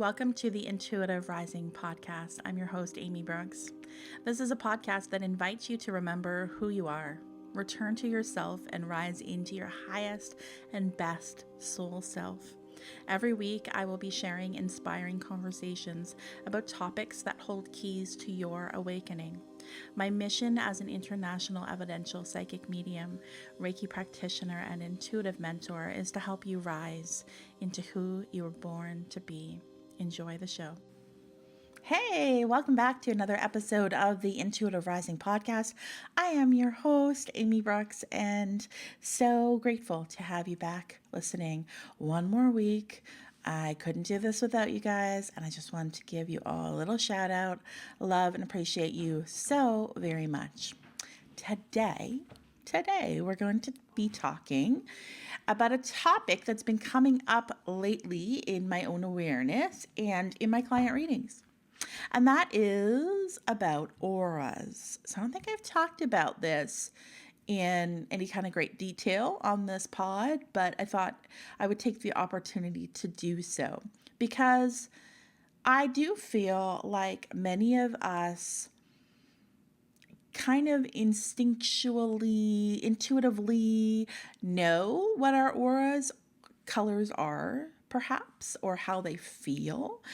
Welcome to the Intuitive Rising podcast. I'm your host, Amy Brooks. This is a podcast that invites you to remember who you are, return to yourself, and rise into your highest and best soul self. Every week, I will be sharing inspiring conversations about topics that hold keys to your awakening. My mission as an international evidential psychic medium, Reiki practitioner, and intuitive mentor is to help you rise into who you were born to be. Enjoy the show. Hey, welcome back to another episode of the Intuitive Rising podcast. I am your host, Amy Brooks, and so grateful to have you back listening one more week. I couldn't do this without you guys, and I just wanted to give you all a little shout out, love, and appreciate you so very much. Today, we're going to be talking about a topic that's been coming up lately in my own awareness and in my client readings. And that is about auras. So I don't think I've talked about this in any kind of great detail on this pod, but I thought I would take the opportunity to do so because I do feel like many of us kind of instinctually, intuitively know what our auras colors are, perhaps, or how they feel.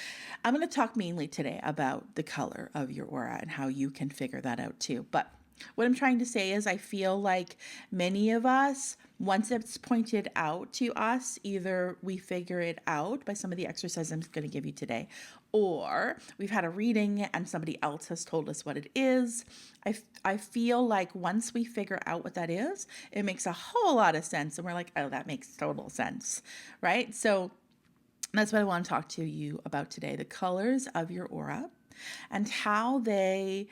I'm going to talk mainly today about the color of your aura and how you can figure that out too. But what I'm trying to say is I feel like many of us, once it's pointed out to us, either we figure it out by some of the exercises I'm going to give you today, or we've had a reading and somebody else has told us what it is. I feel like once we figure out what that is, it makes a whole lot of sense. And we're like, oh, that makes total sense, right? So that's what I want to talk to you about today, the colors of your aura and how they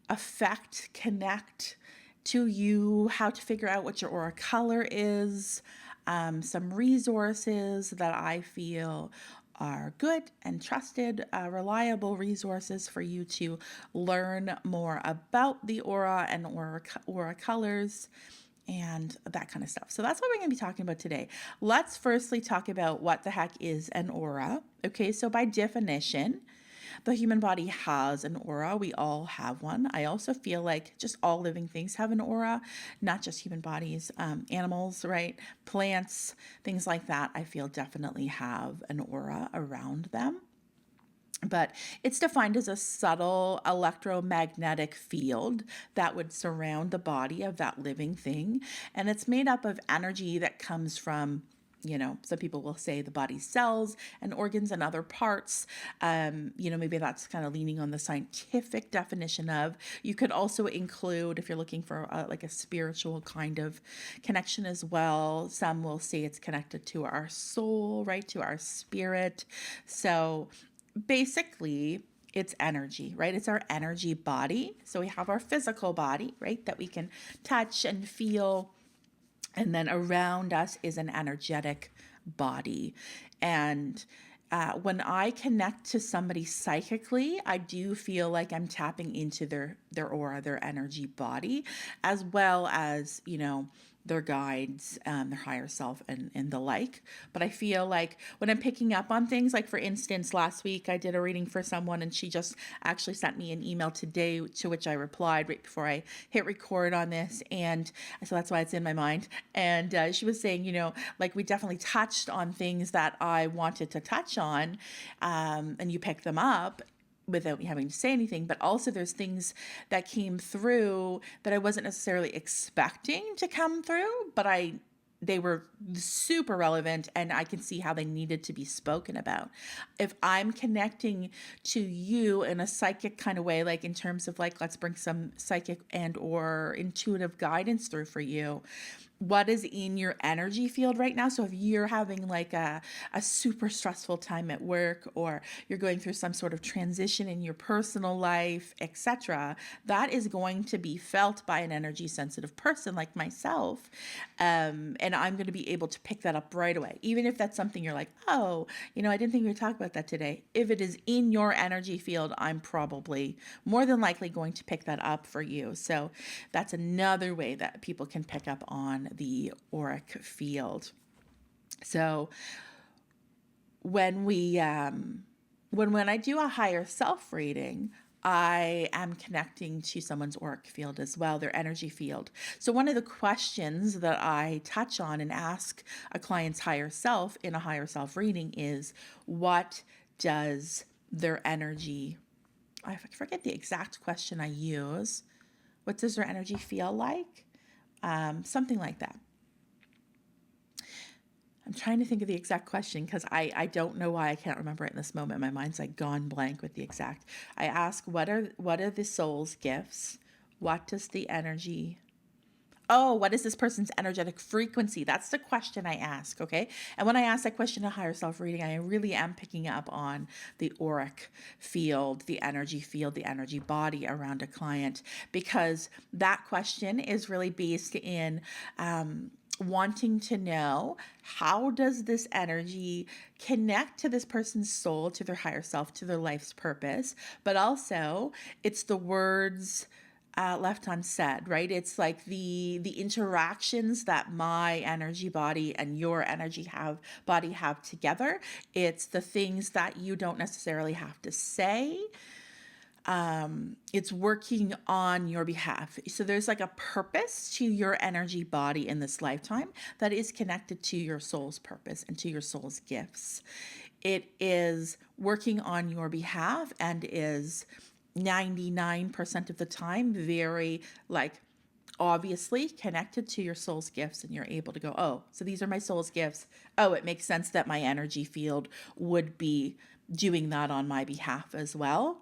affect, connect to you, how to figure out what your aura color is, some resources that I feel are good and trusted, reliable resources for you to learn more about the aura and aura colors and that kind of stuff. So that's what we're going to be talking about today. Let's firstly talk about what the heck is an aura. Okay, so by definition, the human body has an aura. We all have one. I also feel like just all living things have an aura, not just human bodies, animals, right? Plants, things like that, I feel definitely have an aura around them. But it's defined as a subtle electromagnetic field that would surround the body of that living thing. And it's made up of energy that comes from, some people will say the body's cells and organs and other parts. Maybe that's kind of leaning on the scientific definition of. You could also include, if you're looking for like a spiritual kind of connection as well, some will say it's connected to our soul, right? To our spirit. So basically, it's energy, right? It's our energy body. So we have our physical body, right? That we can touch and feel. And then around us is an energetic body. And when I connect to somebody psychically, I do feel like I'm tapping into their aura, their energy body, as well as, their guides, their higher self and the like. But I feel like when I'm picking up on things, like for instance, last week I did a reading for someone and she just actually sent me an email today to which I replied right before I hit record on this. And so that's why it's in my mind. And she was saying, like we definitely touched on things that I wanted to touch on, and you picked them up without me having to say anything. But also there's things that came through that I wasn't necessarily expecting to come through, but they were super relevant and I can see how they needed to be spoken about. If I'm connecting to you in a psychic kind of way, like in terms of like, let's bring some psychic and or intuitive guidance through for you, what is in your energy field right now? So if you're having like a super stressful time at work, or you're going through some sort of transition in your personal life, etc., that is going to be felt by an energy sensitive person like myself. And I'm going to be able to pick that up right away. Even if that's something you're like, oh, I didn't think we would talk about that today. If it is in your energy field, I'm probably more than likely going to pick that up for you. So that's another way that people can pick up on the auric field. So when we when I do a higher self reading, I am connecting to someone's auric field as well, their energy field. So, one of the questions that I touch on and ask a client's higher self in a higher self reading is, what does their energy, I forget the exact question I use. What does their energy feel like? Something like that. I'm trying to think of the exact question because I don't know why I can't remember it in this moment. My mind's like gone blank with the exact. I ask, what are the soul's gifts? What does the energy? Oh, what is this person's energetic frequency? That's the question I ask, okay? And when I ask that question in a higher self reading, I really am picking up on the auric field, the energy body around a client, because that question is really based in wanting to know, how does this energy connect to this person's soul, to their higher self, to their life's purpose. But also, it's the words left unsaid, right? It's like the interactions that my energy body and your energy body have together. It's the things that you don't necessarily have to say. It's working on your behalf. So there's like a purpose to your energy body in this lifetime that is connected to your soul's purpose and to your soul's gifts. It is working on your behalf and is 99% of the time very like obviously connected to your soul's gifts, and you're able to go, oh, so these are my soul's gifts. Oh, it makes sense that my energy field would be doing that on my behalf as well.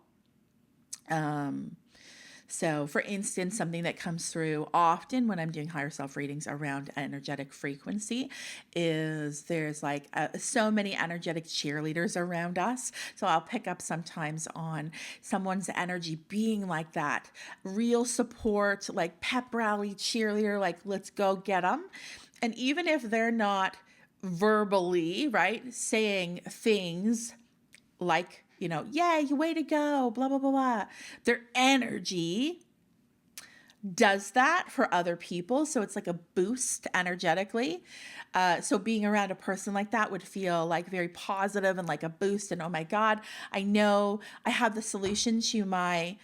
So for instance, something that comes through often when I'm doing higher self readings around energetic frequency is there's like so many energetic cheerleaders around us. So I'll pick up sometimes on someone's energy being like that, real support, like pep rally cheerleader, like let's go get them. And even if they're not verbally, right, saying things like, yay, way to go, blah, blah, blah, blah. Their energy does that for other people. So it's like a boost energetically. So being around a person like that would feel like very positive and like a boost. And oh my God, I know I have the solution to my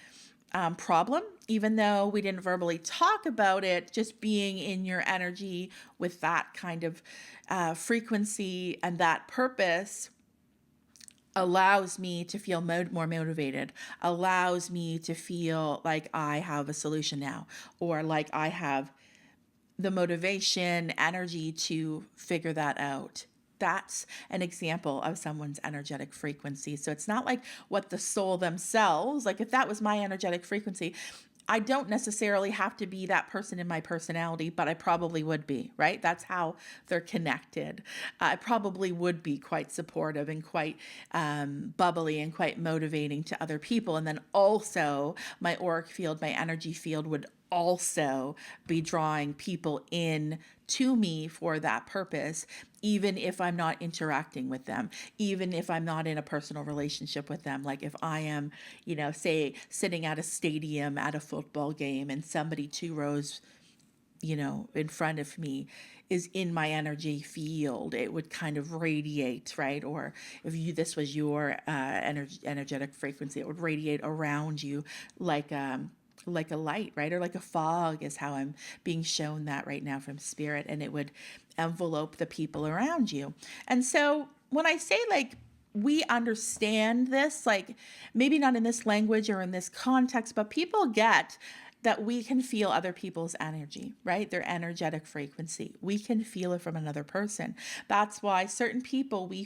problem, even though we didn't verbally talk about it. Just being in your energy with that kind of frequency and that purpose allows me to feel more motivated, allows me to feel like I have a solution now, or like I have the motivation, energy to figure that out. That's an example of someone's energetic frequency. So it's not like what the soul themselves, like if that was my energetic frequency, I don't necessarily have to be that person in my personality, but I probably would be, right? That's how they're connected. I probably would be quite supportive and quite bubbly and quite motivating to other people. And then also my auric field, my energy field would also be drawing people in to me for that purpose, even if I'm not interacting with them, even if I'm not in a personal relationship with them. Like if I am, say sitting at a stadium at a football game and somebody 2 rows, in front of me is in my energy field, it would kind of radiate, right? Or if this was your energetic frequency, it would radiate around you like a light, right? Or like a fog is how I'm being shown that right now from spirit, and it would envelope the people around you. And so when I say like, we understand this, like maybe not in this language or in this context, but people get that we can feel other people's energy, right? Their energetic frequency. We can feel it from another person. That's why certain people we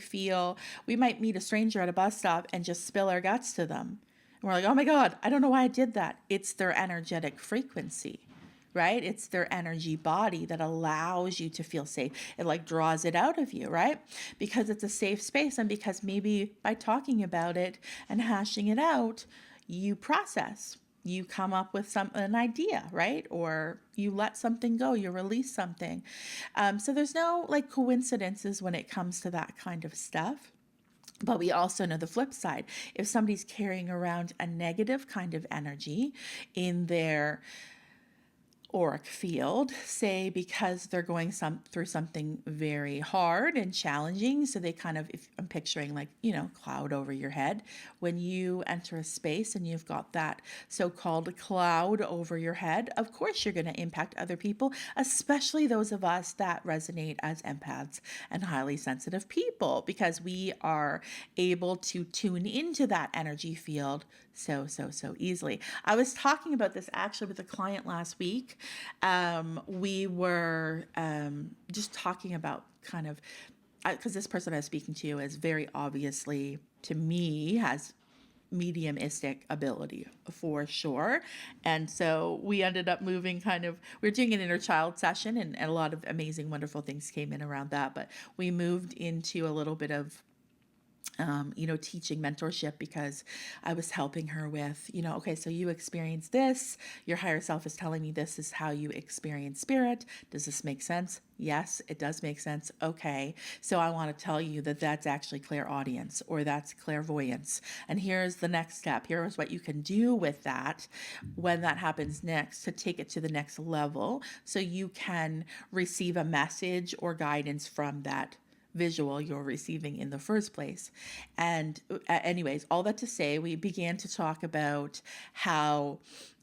might meet a stranger at a bus stop and just spill our guts to them. And we're like, oh my God, I don't know why I did that. It's their energetic frequency, right? It's their energy body that allows you to feel safe. It like draws it out of you, right? Because it's a safe space, and because maybe by talking about it and hashing it out, you process. You come up with an idea, right? Or you let something go, you release something. So there's no like coincidences when it comes to that kind of stuff. But we also know the flip side. If somebody's carrying around a negative kind of energy in their auric field, say because they're going through something very hard and challenging. So they kind of, if I'm picturing like, cloud over your head, when you enter a space and you've got that so-called cloud over your head, of course you're going to impact other people, especially those of us that resonate as empaths and highly sensitive people, because we are able to tune into that energy field so easily. I was talking about this actually with a client last week. We were just talking about kind of, because this person I was speaking to is very obviously, to me, has mediumistic ability for sure. And so we ended up moving we were doing an inner child session, and a lot of amazing, wonderful things came in around that. But we moved into a little bit of teaching mentorship, because I was helping her with, okay, so you experience this, your higher self is telling me this is how you experience spirit. Does this make sense? Yes, it does make sense. Okay, so I want to tell you that that's actually clairaudience, or that's clairvoyance. And here's the next step. Here's what you can do with that when that happens next, to take it to the next level so you can receive a message or guidance from that visual you're receiving in the first place. And anyways, all that to say, we began to talk about how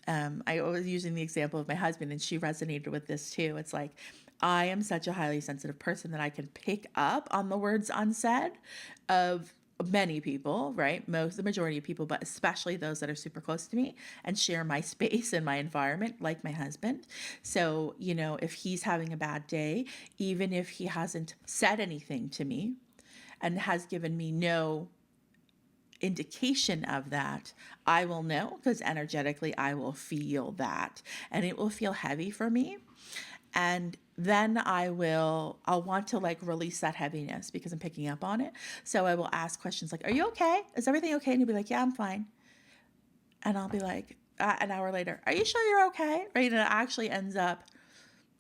I was using the example of my husband, and she resonated with this too. It's like, I am such a highly sensitive person that I can pick up on the words unsaid of many people, right? The majority of people, but especially those that are super close to me and share my space and my environment, like my husband. So, if he's having a bad day, even if he hasn't said anything to me and has given me no indication of that, I will know, because energetically I will feel that, and it will feel heavy for me. And then I'll want to release that heaviness because I'm picking up on it. So I will ask questions like, are you okay? Is everything okay? And he'll be like, yeah, I'm fine. And I'll be like, an hour later, are you sure you're okay? Right. And it actually ends up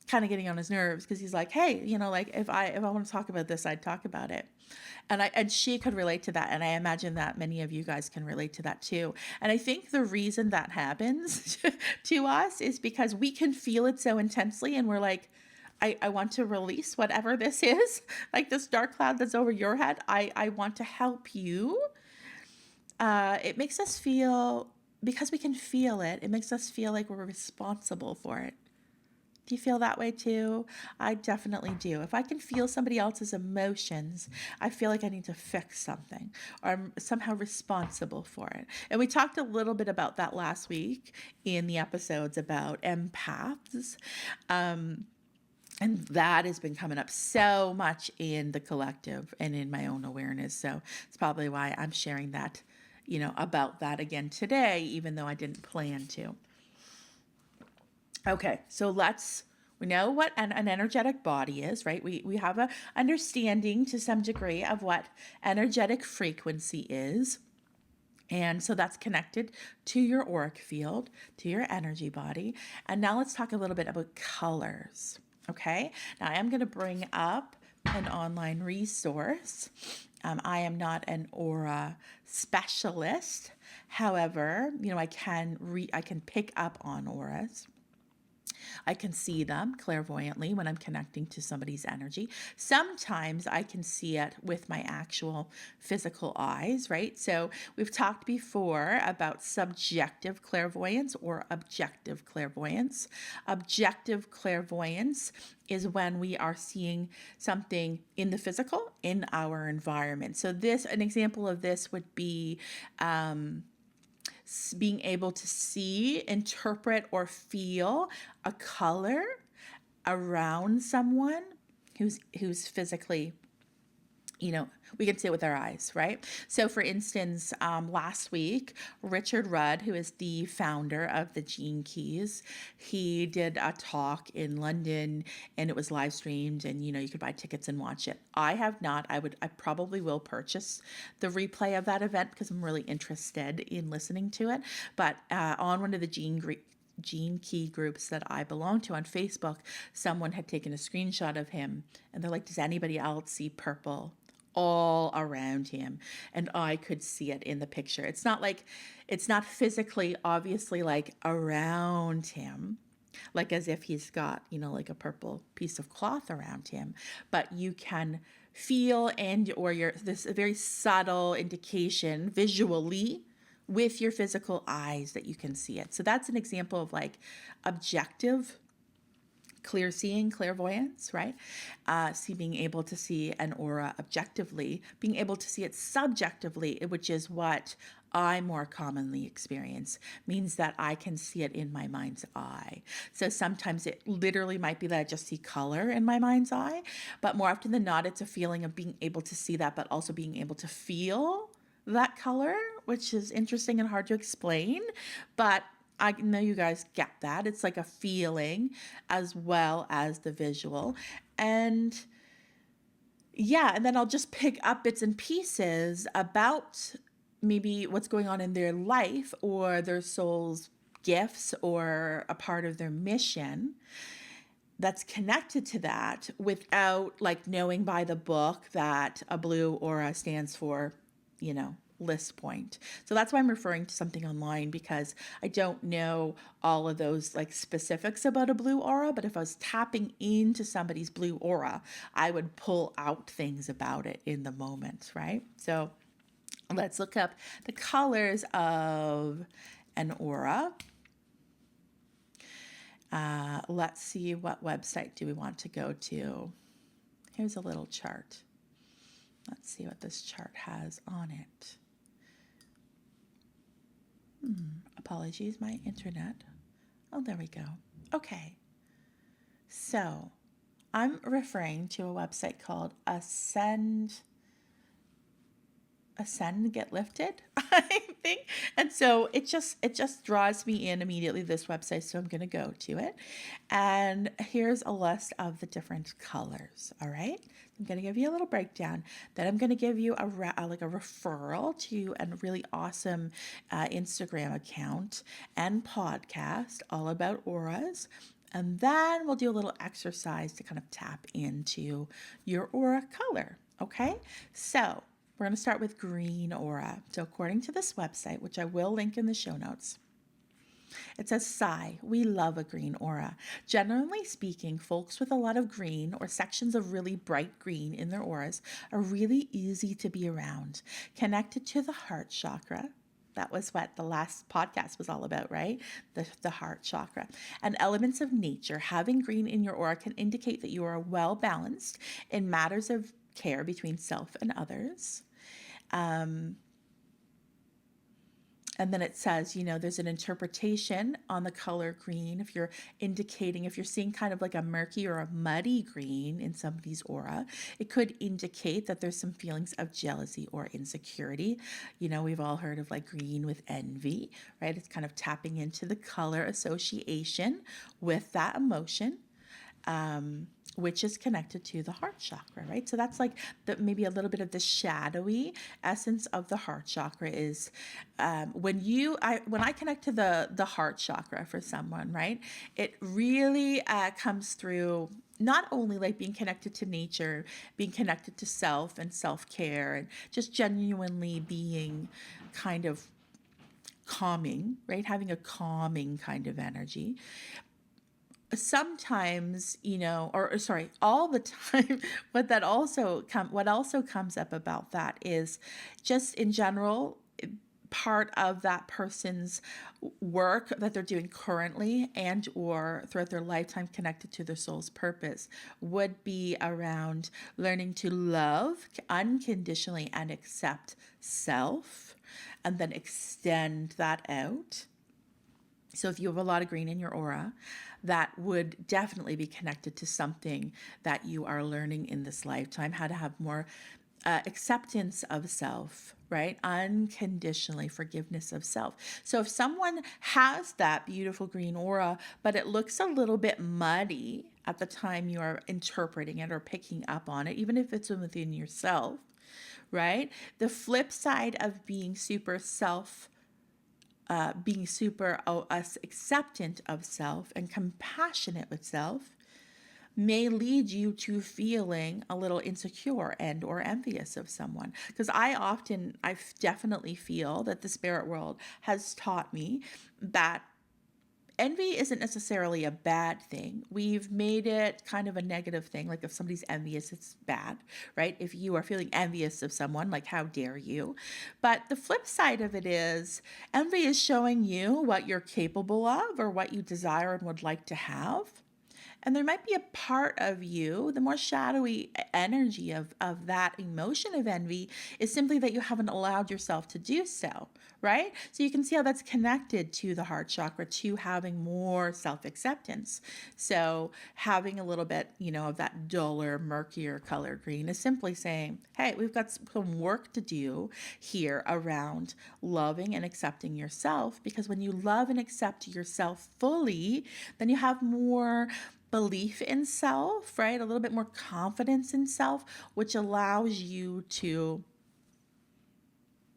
kind of getting on his nerves, because he's like, hey, if I want to talk about this, I'd talk about it. And she could relate to that. And I imagine that many of you guys can relate to that too. And I think the reason that happens to us is because we can feel it so intensely, and we're like, I want to release whatever this is, like this dark cloud that's over your head. I want to help you. It makes us feel, because we can feel it, it makes us feel like we're responsible for it. Do you feel that way too? I definitely do. If I can feel somebody else's emotions, I feel like I need to fix something, or I'm somehow responsible for it. And we talked a little bit about that last week in the episodes about empaths. And that has been coming up so much in the collective and in my own awareness. So it's probably why I'm sharing that, about that again today, even though I didn't plan to. Okay, so we know what an energetic body is, right? We have a understanding to some degree of what energetic frequency is. And so that's connected to your auric field, to your energy body. And now let's talk a little bit about colors. Okay, now I am going to bring up an online resource. I am not an aura specialist. However, I can pick up on auras. I can see them clairvoyantly when I'm connecting to somebody's energy. Sometimes I can see it with my actual physical eyes, right? So we've talked before about subjective clairvoyance or objective clairvoyance. Objective clairvoyance is when we are seeing something in the physical, in our environment. So an example of this would be being able to see, interpret, or feel a color around someone who's physically, we can see it with our eyes, right? So for instance, last week, Richard Rudd, who is the founder of the Gene Keys, he did a talk in London, and it was live streamed, and you could buy tickets and watch it. I have not. I probably will purchase the replay of that event because I'm really interested in listening to it. But on one of the Gene Key groups that I belong to on Facebook, someone had taken a screenshot of him, and they're like, does anybody else see purple all around him? And I could see it in the picture. It's not physically, obviously, like around him, like as if he's got, like a purple piece of cloth around him, but you can feel or this very subtle indication visually with your physical eyes that you can see it. So that's an example of like objective clear seeing, clairvoyance, right? Being able to see an aura objectively, being able to see it subjectively, which is what I more commonly experience, means that I can see it in my mind's eye. So sometimes it literally might be that I just see color in my mind's eye, but more often than not, it's a feeling of being able to see that, but also being able to feel that color, which is interesting and hard to explain, but I know you guys get that. It's like a feeling as well as the visual. And yeah, and then I'll just pick up bits and pieces about maybe what's going on in their life or their soul's gifts or a part of their mission that's connected to that without like knowing by the book that a blue aura stands for, list point. So that's why I'm referring to something online, because I don't know all of those like specifics about a blue aura, but if I was tapping into somebody's blue aura, I would pull out things about it in the moment, right? So let's look up the colors of an aura. Let's see, what website do we want to go to? Here's a little chart. Let's see what this chart has on it. Apologies, my internet. Oh, there we go. Okay. So I'm referring to a website called Ascend Get Lifted, I think. And so it just draws me in immediately, this website. So I'm going to go to it. And here's a list of the different colors. All right. I'm going to give you a little breakdown. Then I'm going to give you a referral to a really awesome Instagram account and podcast all about auras. And then we'll do a little exercise to kind of tap into your aura color. Okay. So we're going to start with green aura. So according to this website, which I will link in the show notes, it says, sigh, we love a green aura. Generally speaking, folks with a lot of green or sections of really bright green in their auras are really easy to be around. Connected to the heart chakra. That was what the last podcast was all about, right? The heart chakra. And elements of nature. Having green in your aura can indicate that you are well balanced in matters of care between self and others. And then it says, there's an interpretation on the color green. If you're seeing kind of like a murky or a muddy green in somebody's aura, it could indicate that there's some feelings of jealousy or insecurity. We've all heard of like green with envy, right? It's kind of tapping into the color association with that emotion. Which is connected to the heart chakra, right? So that's like maybe a little bit of the shadowy essence of the heart chakra is when I connect to the heart chakra for someone, right? It really comes through not only like being connected to nature, being connected to self and self-care, and just genuinely being kind of calming, right? Having a calming kind of energy. Sometimes, all the time, but what also comes up about that is just in general, part of that person's work that they're doing currently and or throughout their lifetime connected to their soul's purpose would be around learning to love unconditionally and accept self, and then extend that out. So if you have a lot of green in your aura, that would definitely be connected to something that you are learning in this lifetime, how to have more acceptance of self, right? Unconditionally forgiveness of self. So if someone has that beautiful green aura, but it looks a little bit muddy at the time you are interpreting it or picking up on it, even if it's within yourself, right? The flip side of being super acceptant of self and compassionate with self may lead you to feeling a little insecure and or envious of someone. Because I definitely feel that the spirit world has taught me that envy isn't necessarily a bad thing. We've made it kind of a negative thing. Like if somebody's envious, it's bad, right? If you are feeling envious of someone, like how dare you? But the flip side of it is envy is showing you what you're capable of or what you desire and would like to have. And there might be a part of you, the more shadowy energy of that emotion of envy is simply that you haven't allowed yourself to do so, right? So you can see how that's connected to the heart chakra, to having more self-acceptance. So having a little bit, of that duller, murkier color green is simply saying, hey, we've got some work to do here around loving and accepting yourself, because when you love and accept yourself fully, then you have more belief in self, right? A little bit more confidence in self, which allows you to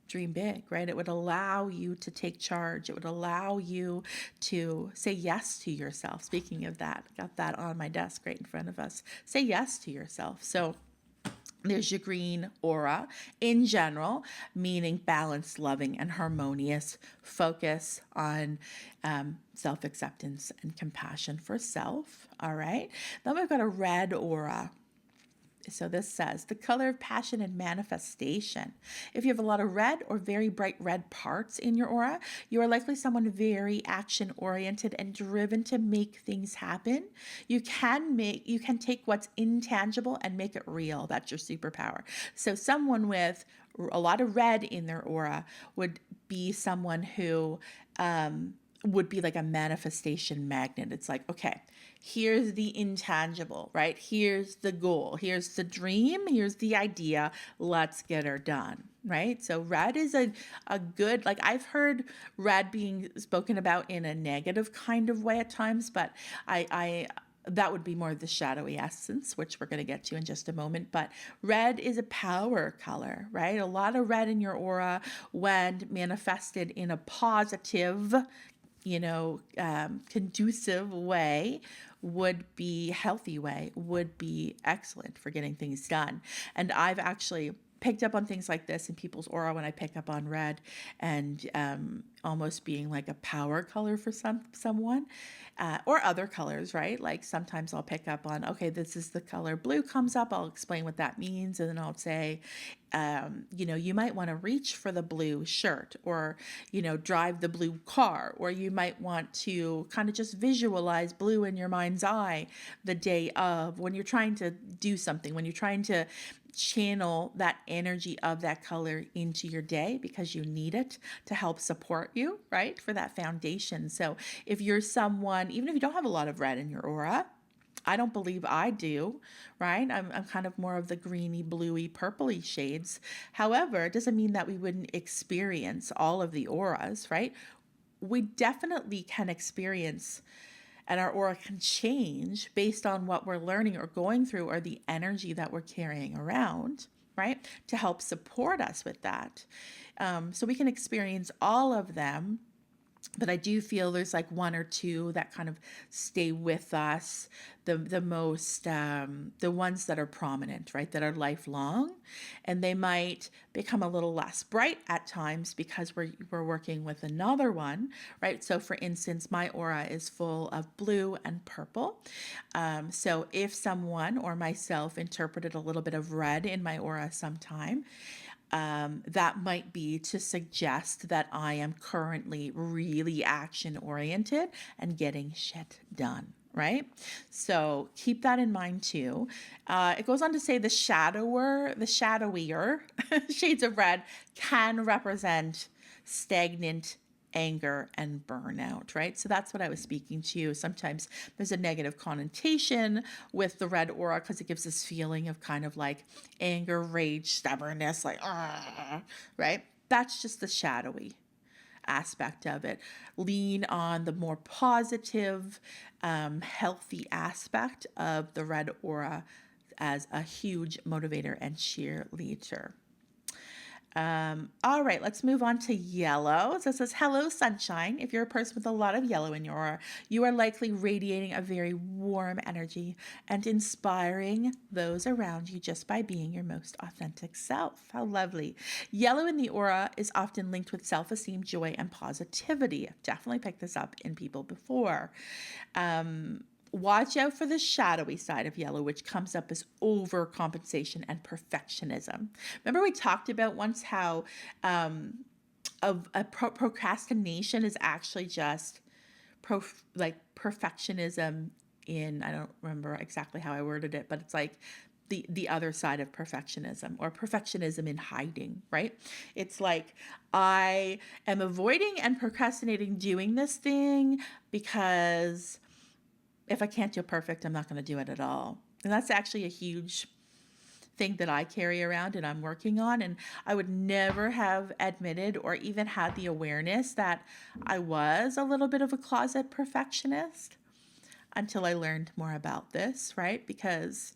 dream big, right? It would allow you to take charge. It would allow you to say yes to yourself. Speaking of that, got that on my desk right in front of us. Say yes to yourself. So there's your green aura in general, meaning balanced, loving, and harmonious. Focus on self-acceptance and compassion for self. All right. Then we've got a red aura. So this says the color of passion and manifestation. If you have a lot of red or very bright red parts in your aura, you are likely someone very action oriented and driven to make things happen. You can take what's intangible and make it real. That's your superpower. So someone with a lot of red in their aura would be someone who would be like a manifestation magnet. It's like, okay, here's the intangible, right? Here's the goal. Here's the dream. Here's the idea. Let's get her done, right? So red is a good, like I've heard red being spoken about in a negative kind of way at times, but I that would be more of the shadowy essence, which we're going to get to in just a moment. But red is a power color, right? A lot of red in your aura when manifested in a positive, conducive way would be healthy way, would be excellent for getting things done. And I've actually picked up on things like this in people's aura when I pick up on red and almost being like a power color for someone or other colors, right? Like sometimes I'll pick up on, okay, this is the color blue comes up. I'll explain what that means. And then I'll say, you might want to reach for the blue shirt or, drive the blue car, or you might want to kind of just visualize blue in your mind's eye the day of when you're trying to do something, when you're trying to channel that energy of that color into your day because you need it to help support you, right? For that foundation. So if you're someone, even if you don't have a lot of red in your aura, I don't believe I do, right? I'm kind of more of the greeny, bluey, purpley shades. However, it doesn't mean that we wouldn't experience all of the auras, right? We definitely can experience, and our aura can change based on what we're learning or going through or the energy that we're carrying around, right? To help support us with that. So we can experience all of them. But I do feel there's like one or two that kind of stay with us the most, the ones that are prominent, right, that are lifelong, and they might become a little less bright at times because we're working with another one, right? So for instance, my aura is full of blue and purple. So if someone or myself interpreted a little bit of red in my aura sometime, that might be to suggest that I am currently really action oriented and getting shit done, right? So keep that in mind too. It goes on to say the shadowier shades of red can represent stagnant anger and burnout, right? So that's what I was speaking to. Sometimes there's a negative connotation with the red aura because it gives this feeling of kind of like anger, rage, stubbornness, like, right? That's just the shadowy aspect of it. Lean on the more positive, healthy aspect of the red aura as a huge motivator and cheerleader. All right, let's move on to yellow. So it says, hello, sunshine. If you're a person with a lot of yellow in your aura, you are likely radiating a very warm energy and inspiring those around you just by being your most authentic self. How lovely. Yellow in the aura is often linked with self-esteem, joy, and positivity. I've definitely picked this up in people before. Watch out for the shadowy side of yellow, which comes up as overcompensation and perfectionism. Remember, we talked about once how procrastination is actually just perfectionism in, I don't remember exactly how I worded it, but it's like the other side of perfectionism, or perfectionism in hiding, right? It's like, I am avoiding and procrastinating doing this thing because if I can't do it perfect, I'm not going to do it at all. And that's actually a huge thing that I carry around and I'm working on. And I would never have admitted or even had the awareness that I was a little bit of a closet perfectionist until I learned more about this, right? Because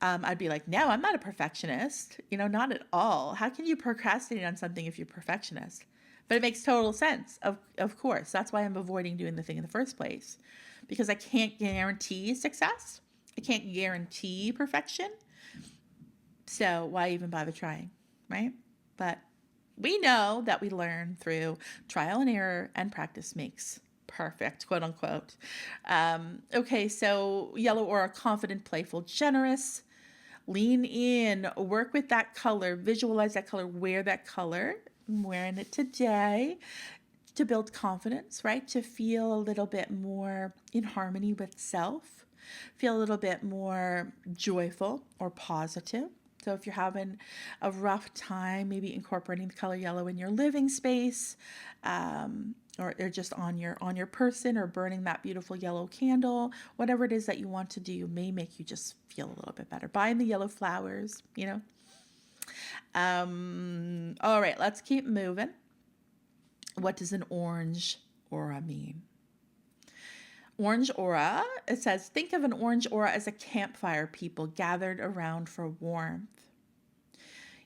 I'd be like, no, I'm not a perfectionist. Not at all. How can you procrastinate on something if you're a perfectionist? But it makes total sense. Of course. That's why I'm avoiding doing the thing in the first place. Because I can't guarantee success. I can't guarantee perfection. So why even bother trying, right? But we know that we learn through trial and error, and practice makes perfect, quote unquote. Okay, so yellow aura, confident, playful, generous. Lean in, work with that color, visualize that color, wear that color. I'm wearing it today to build confidence, right? To feel a little bit more in harmony with self, feel a little bit more joyful or positive. So if you're having a rough time, maybe incorporating the color yellow in your living space, or they're just on your person, or burning that beautiful yellow candle, whatever it is that you want to do may make you just feel a little bit better. Buying the yellow flowers. All right, let's keep moving. What does an orange aura mean? Orange aura, it says, think of an orange aura as a campfire, people gathered around for warmth.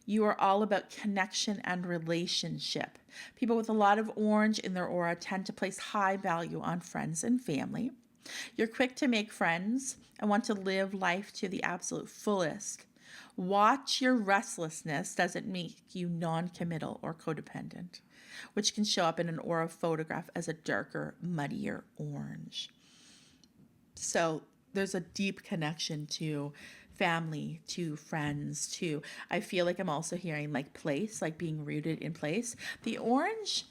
You are all about connection and relationship. People with a lot of orange in their aura tend to place high value on friends and family. You're quick to make friends and want to live life to the absolute fullest. Watch your restlessness doesn't make you non-committal or codependent, which can show up in an aura photograph as a darker, muddier orange. So there's a deep connection to family, to friends, to, I feel like I'm also hearing like place, like being rooted in place. The orange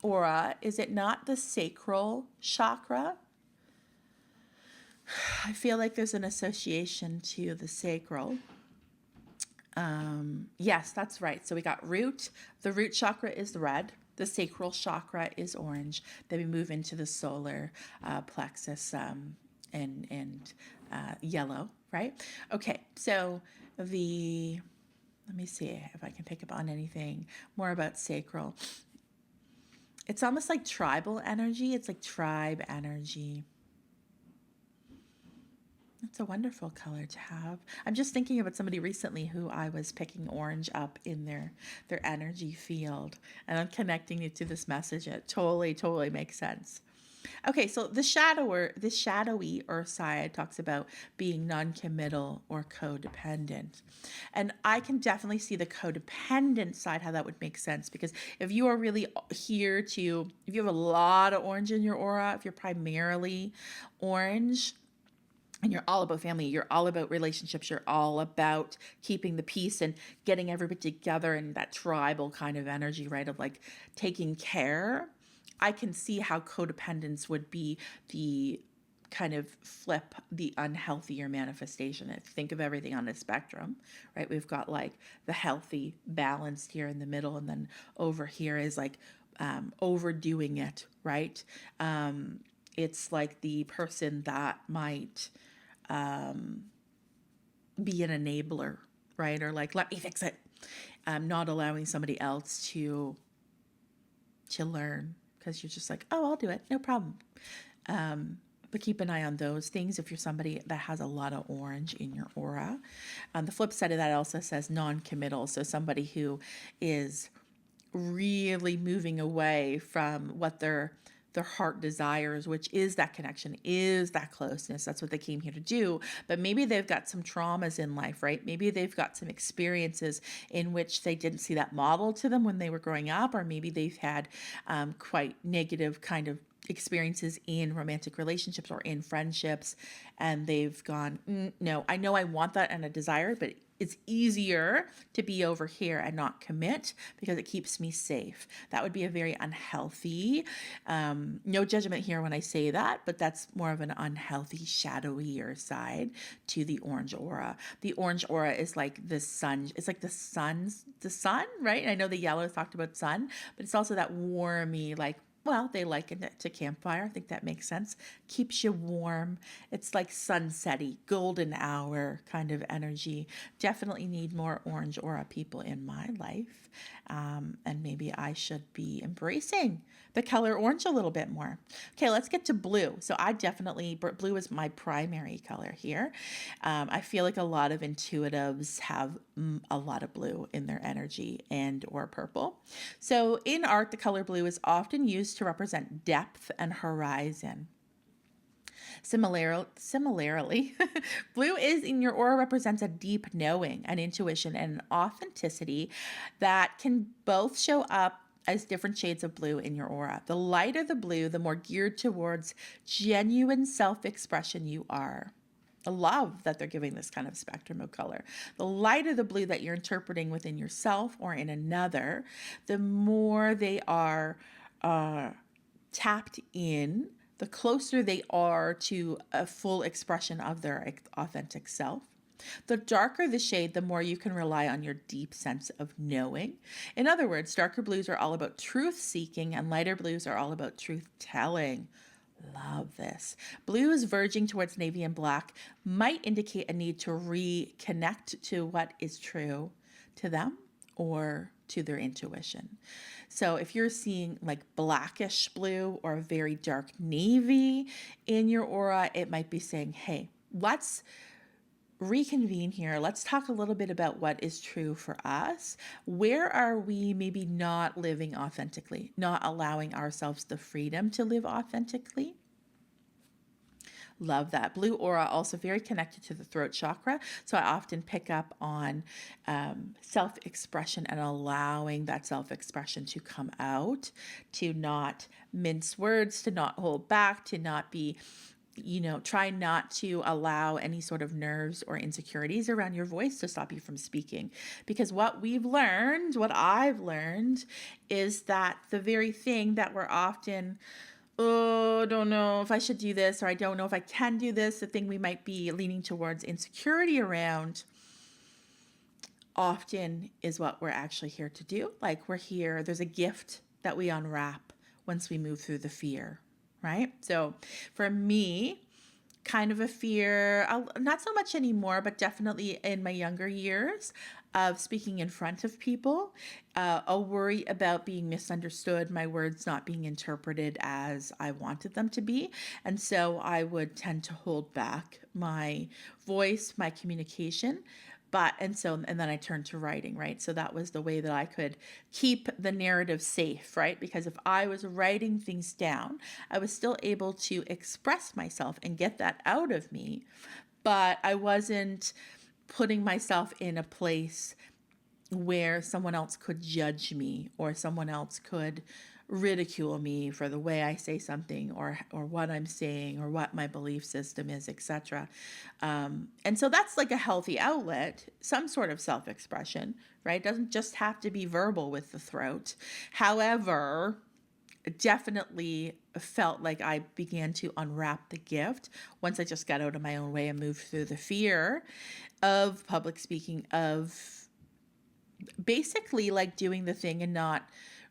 aura, is it not the sacral chakra? I feel like there's an association to the sacral. Yes, that's right. So we got root. The root chakra is red. The sacral chakra is orange. Then we move into the solar plexus and yellow, right? Okay, so let me see if I can pick up on anything more about sacral. It's almost like tribal energy. It's like tribe energy. It's a wonderful color to have. I'm just thinking about somebody recently who I was picking orange up in their energy field, and I'm connecting it to this message. It totally makes sense. Okay, so the shadowy earth side talks about being non-committal or codependent. And I can definitely see the codependent side, how that would make sense, because if you are really if you have a lot of orange in your aura, if you're primarily orange, and you're all about family, you're all about relationships, you're all about keeping the peace and getting everybody together, and that tribal kind of energy, right, of like taking care, I can see how codependence would be the kind of flip, the unhealthier manifestation. If you think of everything on a spectrum, right, we've got like the healthy, balanced here in the middle, and then over here is like overdoing it, right? It's like the person that might be an enabler, right? Or like, let me fix it. Not allowing somebody else to learn, because you're just like, oh, I'll do it, no problem. But keep an eye on those things if you're somebody that has a lot of orange in your aura. The flip side of that also says non-committal. So somebody who is really moving away from what their heart desires, which is that connection, is that closeness. That's what they came here to do. But maybe they've got some traumas in life, right? Maybe they've got some experiences in which they didn't see that model to them when they were growing up, or maybe they've had quite negative kind of experiences in romantic relationships or in friendships, and they've gone, no, I know I want that and a desire, but it's easier to be over here and not commit because it keeps me safe. That would be a very unhealthy, no judgment here when I say that, but that's more of an unhealthy, shadowier side to the orange aura. The orange aura is like the sun. It's like the sun, right? And I know the yellow talked about sun, but it's also that warmy, like, well, they liken it to campfire. I think that makes sense. Keeps you warm. It's like sunsetty, golden hour kind of energy. Definitely need more orange aura people in my life. And maybe I should be embracing the color orange a little bit more. Okay, let's get to blue. So blue is my primary color here. I feel like a lot of intuitives have a lot of blue in their energy and or purple. So in art, the color blue is often used to represent depth and horizon. Similarly, blue is in your aura represents a deep knowing, an intuition, and an authenticity that can both show up as different shades of blue in your aura. The lighter the blue, the more geared towards genuine self-expression you are. I love that they're giving this kind of spectrum of color. The lighter the blue that you're interpreting within yourself or in another, the more they are tapped in, the closer they are to a full expression of their authentic self. The darker the shade, the more you can rely on your deep sense of knowing. In other words, darker blues are all about truth seeking and lighter blues are all about truth telling. Love this. Blues verging towards navy and black might indicate a need to reconnect to what is true to them or to their intuition. So if you're seeing like blackish blue or very dark navy in your aura, it might be saying, hey, let's reconvene here. Let's talk a little bit about what is true for us. Where are we maybe not living authentically, not allowing ourselves the freedom to live authentically? Love that. Blue aura also very connected to the throat chakra. So I often pick up on self-expression and allowing that self-expression to come out, to not mince words, to not hold back, to not be try not to allow any sort of nerves or insecurities around your voice to stop you from speaking. Because what I've learned is that the very thing that we're often, I don't know if I should do this, or I don't know if I can do this, the thing we might be leaning towards insecurity around often is what we're actually here to do. Like we're here, there's a gift that we unwrap once we move through the fear. Right? So for me, kind of a fear, not so much anymore, but definitely in my younger years of speaking in front of people, a worry about being misunderstood, my words not being interpreted as I wanted them to be. And so I would tend to hold back my voice, my communication. And then I turned to writing, right? So that was the way that I could keep the narrative safe, right? Because if I was writing things down, I was still able to express myself and get that out of me, but I wasn't putting myself in a place where someone else could judge me or someone else could ridicule me for the way I say something or what I'm saying or what my belief system is, etc. And so that's like a healthy outlet, some sort of self-expression, right? It doesn't just have to be verbal with the throat. However, definitely felt like I began to unwrap the gift once I just got out of my own way and moved through the fear of public speaking, of basically like doing the thing and not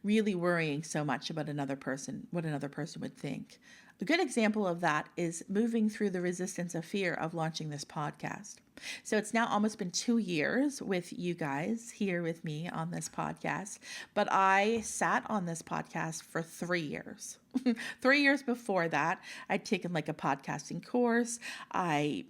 really worrying so much about another person, what another person would think. A good example of that is moving through the resistance of fear of launching this podcast. So it's now almost been 2 years with you guys here with me on this podcast, but I sat on this podcast for 3 years. 3 years before that, I'd taken like a podcasting course. I,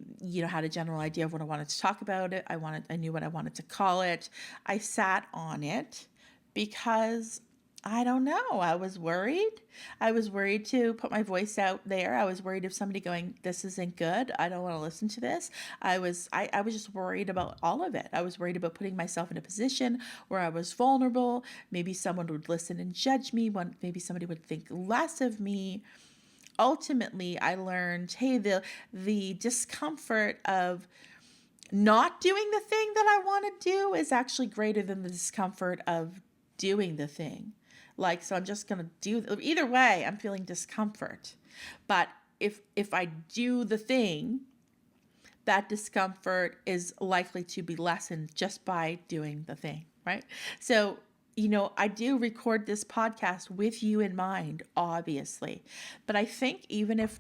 had a general idea of what I wanted to talk about it. I knew what I wanted to call it. I sat on it because I don't know. I was worried. I was worried to put my voice out there. I was worried of somebody going, "This isn't good. I don't want to listen to this." I was just worried about all of it. I was worried about putting myself in a position where I was vulnerable. Maybe someone would listen and judge me. Maybe somebody would think less of me. Ultimately, I learned, hey, the discomfort of not doing the thing that I want to do is actually greater than the discomfort of doing the thing. So I'm just going to do, either way, I'm feeling discomfort. But if I do the thing, that discomfort is likely to be lessened just by doing the thing, right? So, I do record this podcast with you in mind, obviously. But I think even if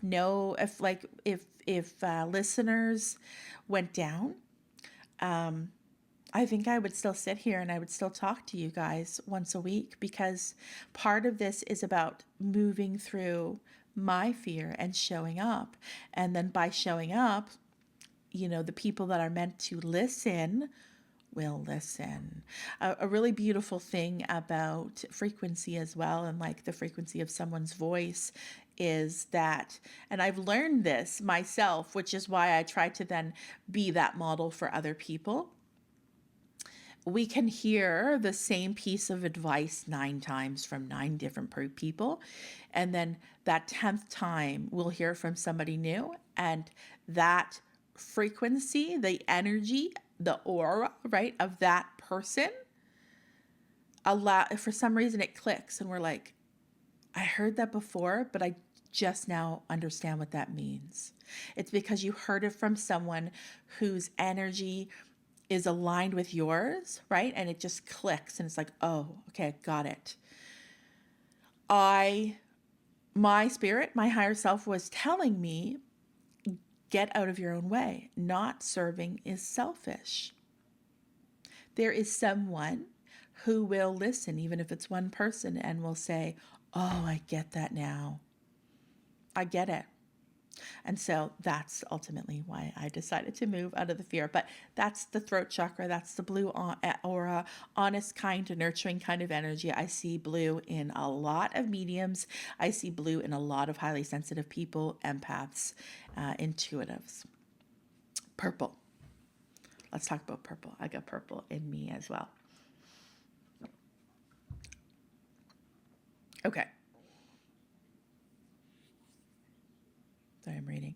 listeners went down, I think I would still sit here and I would still talk to you guys once a week, because part of this is about moving through my fear and showing up. And then by showing up, the people that are meant to listen will listen. A really beautiful thing about frequency as well, and like the frequency of someone's voice, is that, and I've learned this myself, which is why I try to then be that model for other people. We can hear the same piece of advice 9 times from 9 different people. And then that 10th time, we'll hear from somebody new. And that frequency, the energy, the aura, right, of that person, for some reason it clicks. And we're like, I heard that before, but I just now understand what that means. It's because you heard it from someone whose energy is aligned with yours, right? And it just clicks and it's like, oh, okay, got it. My spirit, my higher self was telling me, get out of your own way. Not serving is selfish. There is someone who will listen, even if it's one person, and will say, oh, I get that now. I get it. And so that's ultimately why I decided to move out of the fear. But that's the throat chakra. That's the blue aura, honest, kind, nurturing kind of energy. I see blue in a lot of mediums. I see blue in a lot of highly sensitive people, empaths, intuitives. Purple. Let's talk about purple. I got purple in me as well. Okay. Sorry, I'm reading.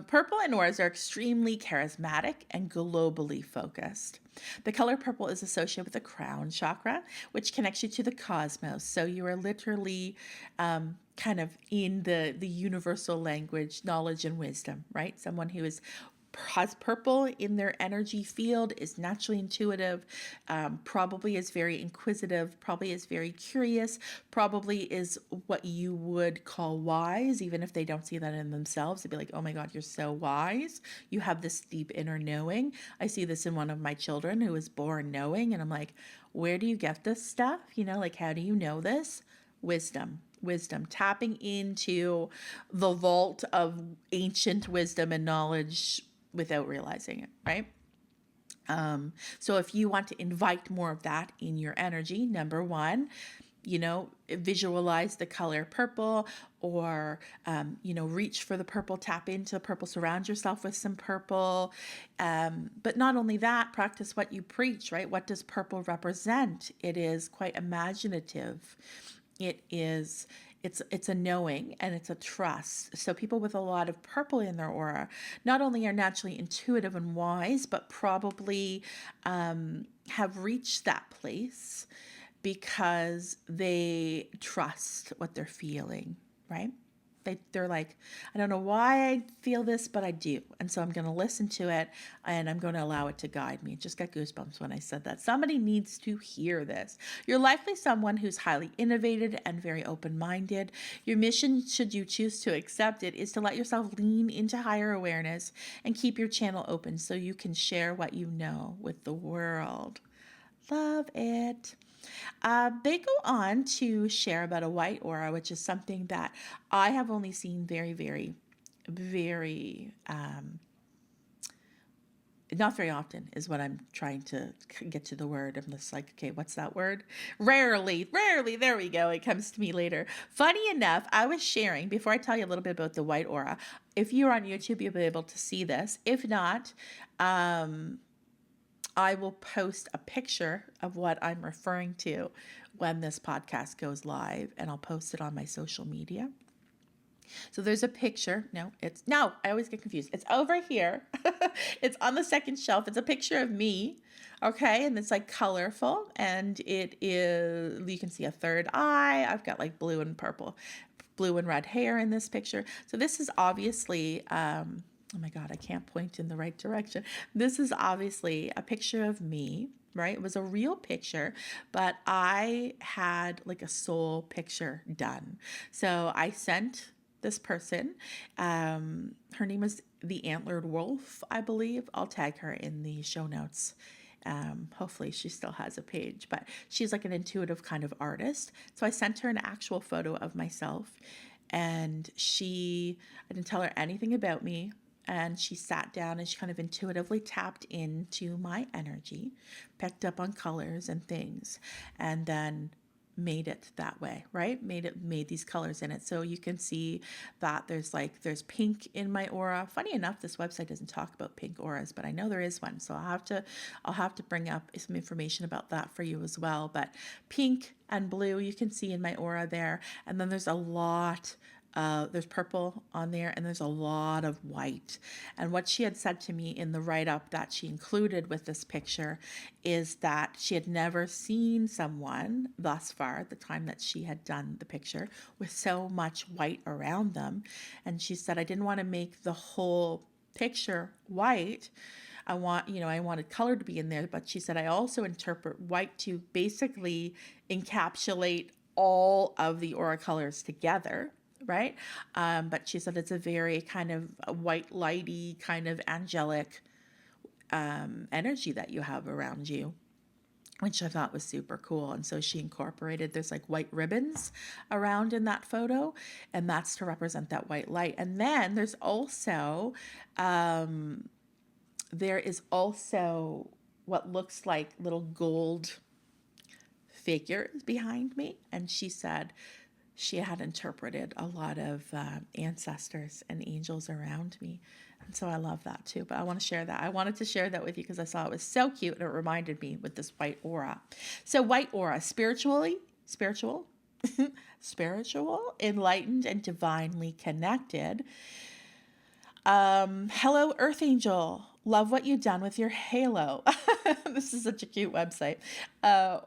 Purple and auras are extremely charismatic and globally focused. The color purple is associated with the crown chakra, which connects you to the cosmos. So you are literally kind of in the universal language, knowledge and wisdom, right? Someone who has purple in their energy field, is naturally intuitive, probably is very inquisitive, probably is very curious, probably is what you would call wise, even if they don't see that in themselves. They'd be like, oh my God, you're so wise. You have this deep inner knowing. I see this in one of my children who was born knowing, and I'm like, where do you get this stuff? How do you know this? Wisdom, tapping into the vault of ancient wisdom and knowledge without realizing it, right? So if you want to invite more of that in your energy, number one, visualize the color purple, or, reach for the purple, tap into purple, surround yourself with some purple. But not only that, practice what you preach, right? What does purple represent? It is quite imaginative. It's a knowing and it's a trust. So people with a lot of purple in their aura not only are naturally intuitive and wise, but probably have reached that place because they trust what they're feeling, right? They're like, I don't know why I feel this, but I do. And so I'm going to listen to it and I'm going to allow it to guide me. Just got goosebumps when I said that. Somebody needs to hear this. You're likely someone who's highly innovative and very open-minded. Your mission, should you choose to accept it, is to let yourself lean into higher awareness and keep your channel open so you can share what you know with the world. Love it. They go on to share about a white aura, which is something that I have only seen very, not very often is what I'm trying to get to the word. I'm just like, okay, what's that word? Rarely, there we go. It comes to me later. Funny enough, I was sharing, before I tell you a little bit about the white aura, if you're on YouTube, you'll be able to see this. If not, I will post a picture of what I'm referring to when this podcast goes live, and I'll post it on my social media. So there's a picture. I always get confused. It's over here. It's on the second shelf. It's a picture of me. Okay. And it's like colorful, and it is, you can see a third eye. I've got like blue and red hair in this picture. So this is obviously, oh my God, I can't point in the right direction. This is obviously a picture of me, right? It was a real picture, but I had like a soul picture done. So I sent this person, her name is the Antlered Wolf, I believe. I'll tag her in the show notes. Hopefully she still has a page, but she's like an intuitive kind of artist. So I sent her an actual photo of myself, and I didn't tell her anything about me. And she sat down and she kind of intuitively tapped into my energy, picked up on colors and things, and then made it that way, right? Made these colors in it. So you can see that there's pink in my aura. Funny enough, this website doesn't talk about pink auras, but I know there is one. So I'll have to bring up some information about that for you as well. But pink and blue, you can see in my aura there. And then there's a lot, there's purple on there, and there's a lot of white. And what she had said to me in the write-up that she included with this picture is that she had never seen someone thus far, at the time that she had done the picture, with so much white around them. And she said, I didn't want to make the whole picture white. I wanted color to be in there, but she said, I also interpret white to basically encapsulate all of the aura colors together. Right? But she said it's a very kind of white, lighty, kind of angelic energy that you have around you, which I thought was super cool. And so she incorporated, there's like white ribbons around in that photo, and that's to represent that white light. And then there's also, what looks like little gold figures behind me. And she said she had interpreted a lot of ancestors and angels around me. And so I love that too. But I want to share that. I wanted to share that with you because I saw it was so cute, and it reminded me with this white aura. So white aura, spiritual, enlightened, and divinely connected. Hello, Earth Angel. Love what you've done with your halo. This is such a cute website.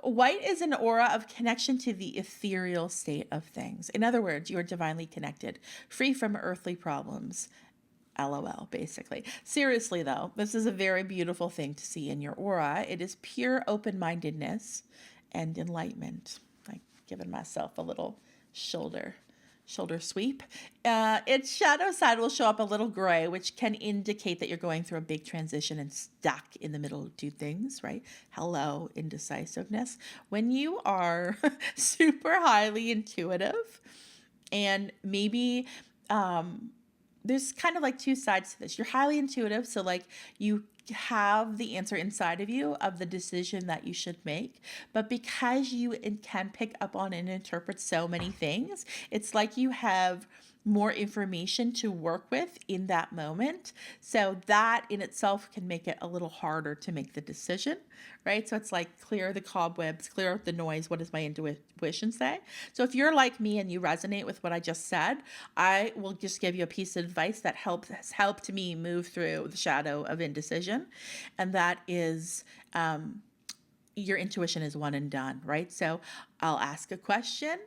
White is an aura of connection to the ethereal state of things. In other words, you are divinely connected, free from earthly problems. LOL, basically. Seriously, though, this is a very beautiful thing to see in your aura. It is pure open-mindedness and enlightenment. Like giving myself a little shoulder sweep. Its shadow side will show up a little gray, which can indicate that you're going through a big transition and stuck in the middle of two things, right? Hello, indecisiveness. When you are super highly intuitive, and maybe there's kind of like two sides to this. You're highly intuitive, so like you have the answer inside of you of the decision that you should make, but because you can pick up on and interpret so many things, it's like you have more information to work with in that moment. So that in itself can make it a little harder to make the decision, right? So it's like clear the cobwebs, clear out the noise. What does my intuition say? So if you're like me and you resonate with what I just said, I will just give you a piece of advice that has helped me move through the shadow of indecision. And that is, your intuition is one and done, right? So I'll ask a question,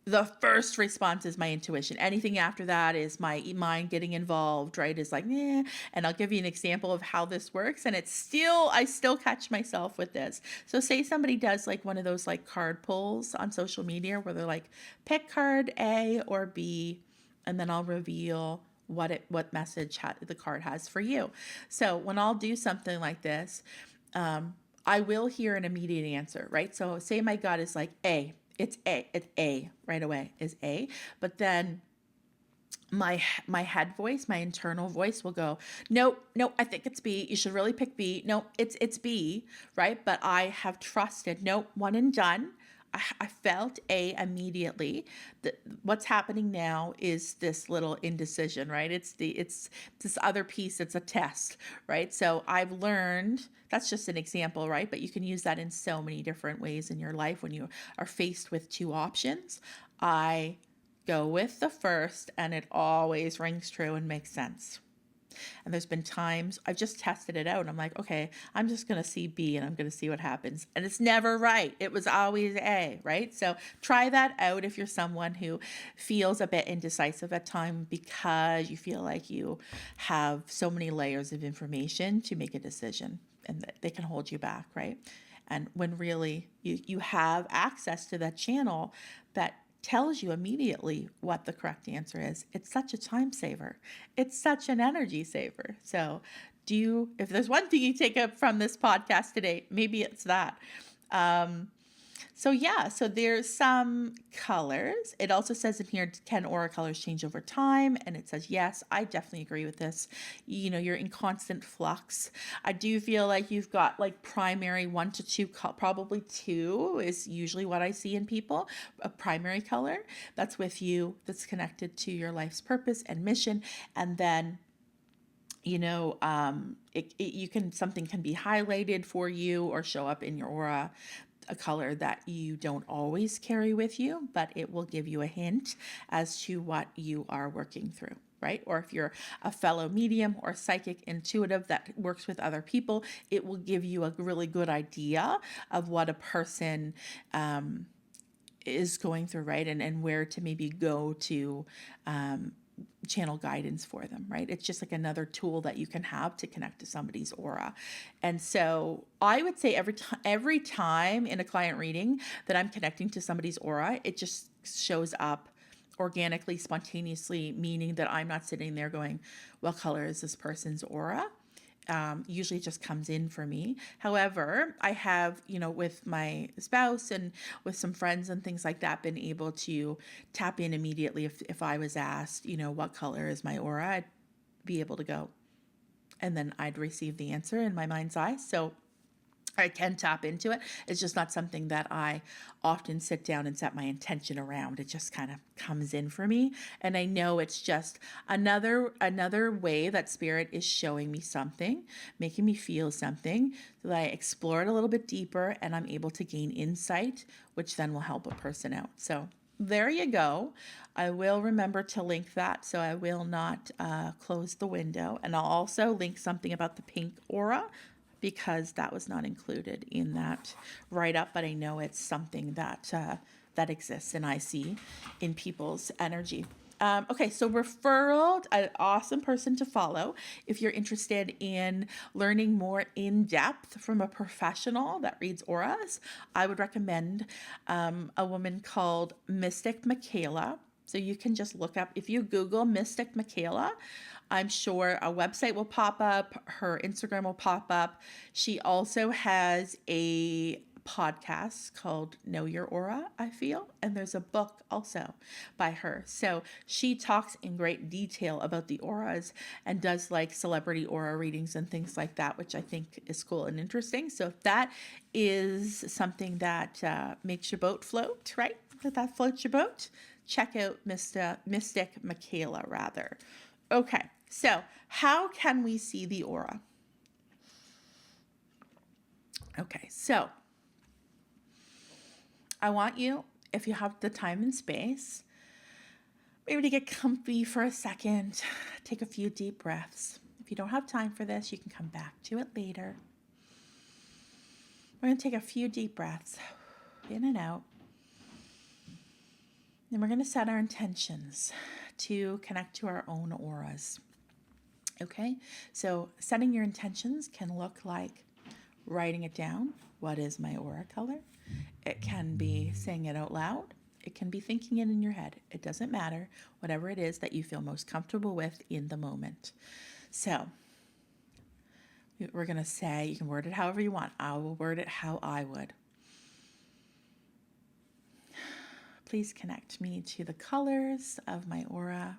the first response is my intuition. Anything after that is my mind getting involved, right? Is like, eh. And I'll give you an example of how this works. And I still catch myself with this. So say somebody does like one of those like card pulls on social media where they're like, pick card A or B, and then I'll reveal what message the card has for you. So when I'll do something like this, I will hear an immediate answer, right? So say my gut is like A, it's A right away is A, but then my head voice, my internal voice will go, no, I think it's B. You should really pick B. No, it's B, right? But I have trusted, no, one and done. I felt A immediately. What's happening now is this little indecision, right? It's this other piece. It's a test, right? So I've learned, that's just an example, right? But you can use that in so many different ways in your life when you are faced with two options. I go with the first, and it always rings true and makes sense. And there's been times I've just tested it out and I'm like, okay, I'm just going to see B and I'm going to see what happens. And it's never right. It was always A, right? So try that out if you're someone who feels a bit indecisive at time because you feel like you have so many layers of information to make a decision and that they can hold you back, right? And when really you have access to that channel that tells you immediately what the correct answer is. It's such a time saver. It's such an energy saver. So if there's one thing you take up from this podcast today, maybe it's that. So there's some colors. It also says in here, can aura colors change over time? And it says, yes, I definitely agree with this. You're in constant flux. I do feel like you've got like primary 1 to 2, probably 2 is usually what I see in people, a primary color that's with you, that's connected to your life's purpose and mission. And then something can be highlighted for you or show up in your aura, a color that you don't always carry with you, but it will give you a hint as to what you are working through, right? Or if you're a fellow medium or psychic intuitive that works with other people, it will give you a really good idea of what a person is going through, right? And where to maybe go to channel guidance for them, right? It's just like another tool that you can have to connect to somebody's aura. And so I would say every time in a client reading that I'm connecting to somebody's aura, it just shows up organically, spontaneously, meaning that I'm not sitting there going, what color is this person's aura? Usually just comes in for me. However, I have, with my spouse and with some friends and things like that, been able to tap in immediately. If I was asked, what color is my aura, I'd be able to go. And then I'd receive the answer in my mind's eye. So I can tap into it. It's just not something that I often sit down and set my intention around. It just kind of comes in for me. And I know it's just another way that spirit is showing me something, making me feel something, so that I explore it a little bit deeper and I'm able to gain insight, which then will help a person out. So there you go. I will remember to link that, so I will not close the window. And I'll also link something about the pink aura, because that was not included in that write-up, but I know it's something that exists and I see in people's energy. Okay, so referral, an awesome person to follow if you're interested in learning more in depth from a professional that reads auras. I would recommend a woman called Mystic Michaela. So you can just look up, if you Google Mystic Michaela, I'm sure a website will pop up, her Instagram will pop up. She also has a podcast called Know Your Aura, I feel, and there's a book also by her. So she talks in great detail about the auras and does like celebrity aura readings and things like that, which I think is cool and interesting. So if that is something that makes your boat float, right? That floats your boat, check out Mystic Michaela rather. Okay, so how can we see the aura? Okay, so I want you, if you have the time and space, maybe to get comfy for a second, take a few deep breaths. If you don't have time for this, you can come back to it later. We're going to take a few deep breaths, in and out. Then we're going to set our intentions to connect to our own auras. Okay, so setting your intentions can look like writing it down. What is my aura color? It can be saying it out loud. It can be thinking it in your head. It doesn't matter, whatever it is that you feel most comfortable with in the moment. So we're going to say, you can word it however you want. I will word it how I would. Please connect me to the colors of my aura.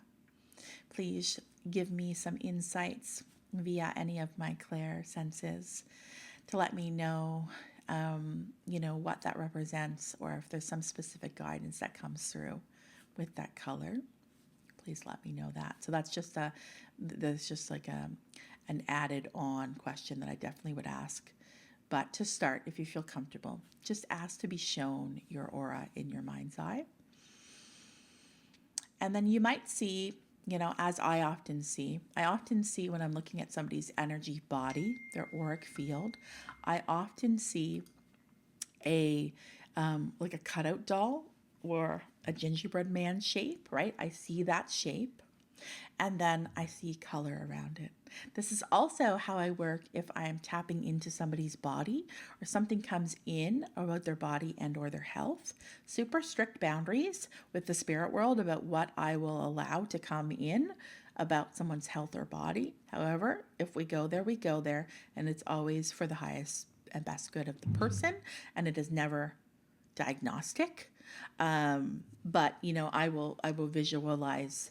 Please give me some insights via any of my clair senses to let me know, what that represents, or if there's some specific guidance that comes through with that color. Please let me know that. So that's just an added on question that I definitely would ask. But to start, if you feel comfortable, just ask to be shown your aura in your mind's eye. And then you might see, as I often see when I'm looking at somebody's energy body, their auric field, I often see like a cutout doll or a gingerbread man shape, right? I see that shape. And then I see color around it. This is also how I work if I am tapping into somebody's body or something comes in about their body and or their health. Super strict boundaries with the spirit world about what I will allow to come in about someone's health or body. However, if we go there, we go there, and it's always for the highest and best good of the person, and it is never diagnostic. But I will visualize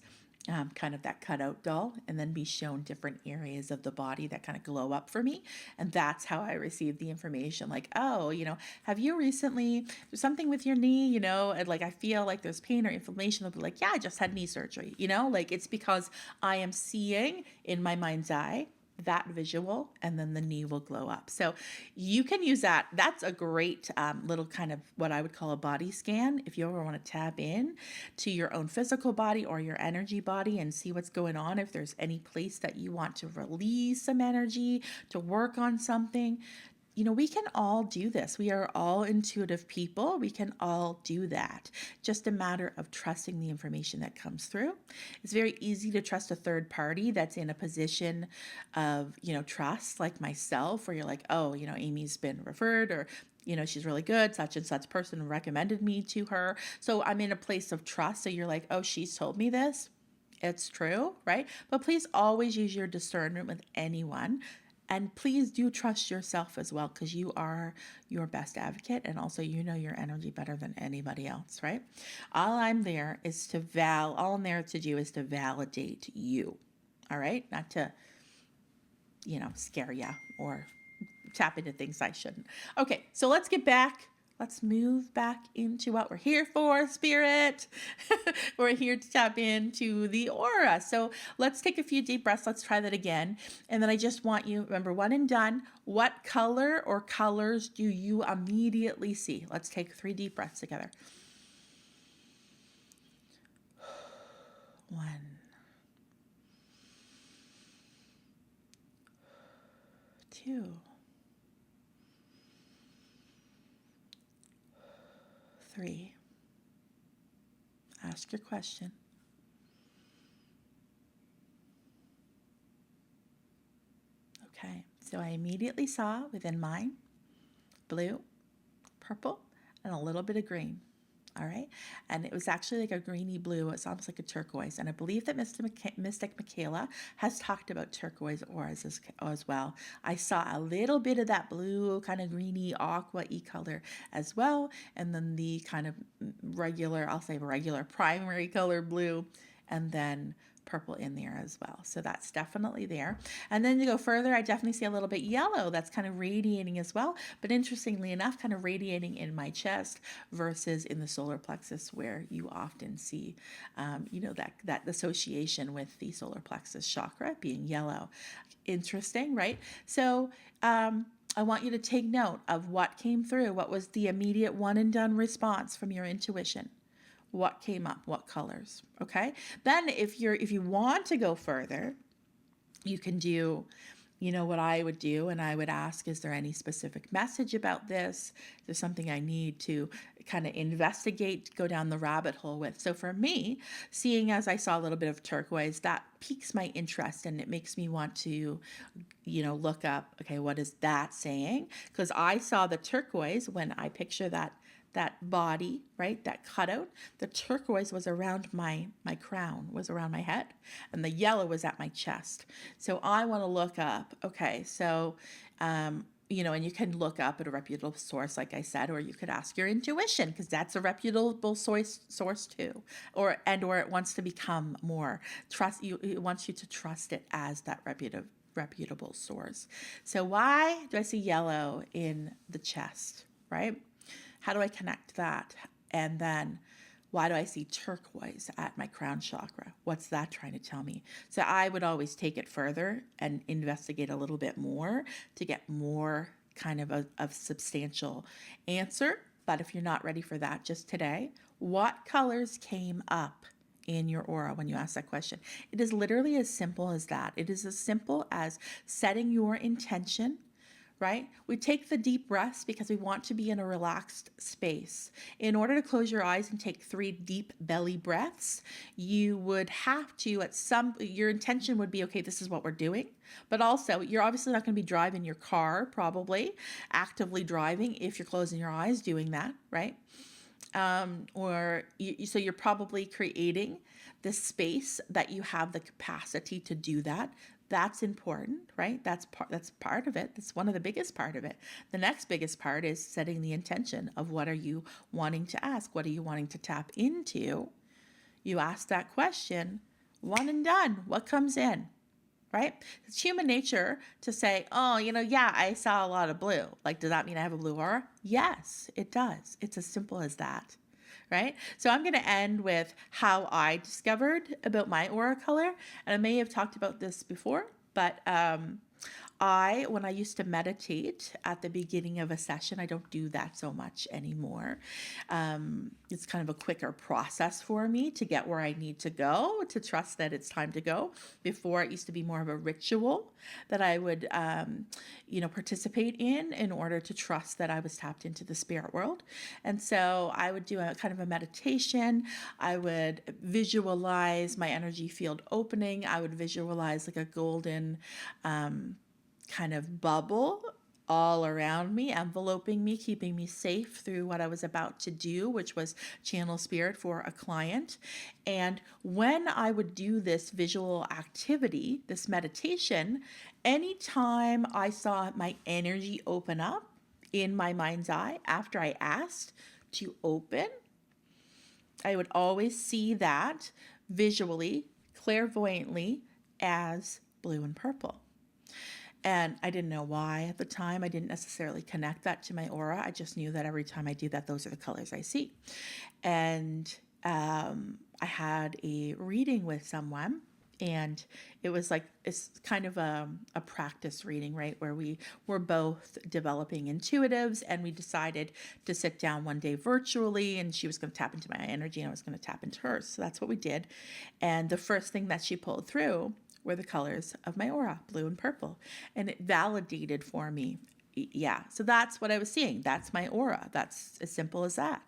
kind of that cutout doll and then be shown different areas of the body that kind of glow up for me. And that's how I receive the information. Like, oh, have you recently, there's something with your knee, and like, I feel like there's pain or inflammation. They'll be like, yeah, I just had knee surgery, like it's because I am seeing in my mind's eye that visual, and then the knee will glow up. So you can use that. That's a great little kind of what I would call a body scan. If you ever want to tap in to your own physical body or your energy body and see what's going on, if there's any place that you want to release some energy, to work on something, we can all do this. We are all intuitive people. We can all do that. Just a matter of trusting the information that comes through. It's very easy to trust a third party that's in a position of, trust, like myself, where you're like, oh, Amy's been referred, or she's really good, such and such person recommended me to her. So I'm in a place of trust. So you're like, oh, she's told me this. It's true, right? But please always use your discernment with anyone. And please do trust yourself as well, because you are your best advocate, and also your energy better than anybody else, right? All I'm there to do is to validate you, all right? Not to, scare you or tap into things I shouldn't. Okay, so let's get back. Let's move back into what we're here for, spirit. We're here to tap into the aura. So let's take a few deep breaths. Let's try that again. And then I just want you, remember, one and done. What color or colors do you immediately see? Let's take 3 deep breaths together. 1. 2. 3. Ask your question. Okay, so I immediately saw within mine blue, purple, and a little bit of green. All right. And it was actually like a greeny blue. It's almost like a turquoise. And I believe that Mystic Michaela has talked about turquoise auras as well. I saw a little bit of that blue, kind of greeny, aqua-y color as well. And then the kind of regular primary color blue. And then purple in there as well. So that's definitely there. And then to go further, I definitely see a little bit yellow that's kind of radiating as well. But interestingly enough, kind of radiating in my chest versus in the solar plexus, where you often see, that association with the solar plexus chakra being yellow. Interesting, right? So, I want you to take note of what came through. What was the immediate one and done response from your intuition? What came up, what colors, okay? Then if you want to go further, you can do what I would do, and I would ask, is there any specific message about this? Is there something I need to kind of investigate, go down the rabbit hole with? So for me, seeing as I saw a little bit of turquoise, that piques my interest and it makes me want to, look up, okay, what is that saying? Because I saw the turquoise when I picture that body, right? That cutout. The turquoise was around my crown, was around my head, and the yellow was at my chest. So I want to look up, okay, so, and you can look up at a reputable source, like I said, or you could ask your intuition, because that's a reputable source too, or it wants to become more it wants you to trust it as that reputable source. So why do I see yellow in the chest, right? How do I connect that? And then why do I see turquoise at my crown chakra? What's that trying to tell me? So I would always take it further and investigate a little bit more to get more kind of a substantial answer. But if you're not ready for that just today, what colors came up in your aura when you ask that question? It is literally as simple as that. It is as simple as setting your intention, right? We take the deep breaths because we want to be in a relaxed space. In order to close your eyes and take 3 deep belly breaths, you would have to, your intention would be, okay, this is what we're doing. But also, you're obviously not going to be driving your car, probably actively driving if you're closing your eyes doing that, right? So you're probably creating this space that you have the capacity to do that. That's important, right? That's part of it. That's one of the biggest part of it. The next biggest part is setting the intention of what are you wanting to ask? What are you wanting to tap into? You ask that question, one and done. What comes in, right? It's human nature to say, oh, yeah, I saw a lot of blue. Like, does that mean I have a blue aura? Yes, it does. It's as simple as that. Right? So I'm going to end with how I discovered about my aura color. And I may have talked about this before, but when I used to meditate at the beginning of a session, I don't do that so much anymore. It's kind of a quicker process for me to get where I need to go, to trust that it's time to go. Before, it used to be more of a ritual that I would, participate in order to trust that I was tapped into the spirit world. And so I would do a kind of a meditation. I would visualize my energy field opening. I would visualize like a golden, kind of bubble all around me, enveloping me, keeping me safe through what I was about to do, which was channel spirit for a client. And when I would do this visual activity, this meditation, anytime I saw my energy open up in my mind's eye after I asked to open, I would always see that visually, clairvoyantly, as blue and purple. And I didn't know why at the time. I didn't necessarily connect that to my aura. I just knew that every time I do that, those are the colors I see. And I had a reading with someone, and it was like, it's kind of a practice reading, right? Where we were both developing intuitives, and we decided to sit down one day virtually, and she was going to tap into my energy and I was going to tap into hers. So that's what we did. And the first thing that she pulled through were the colors of my aura, blue and purple. And it validated for me. Yeah, so that's what I was seeing. That's my aura. That's as simple as that.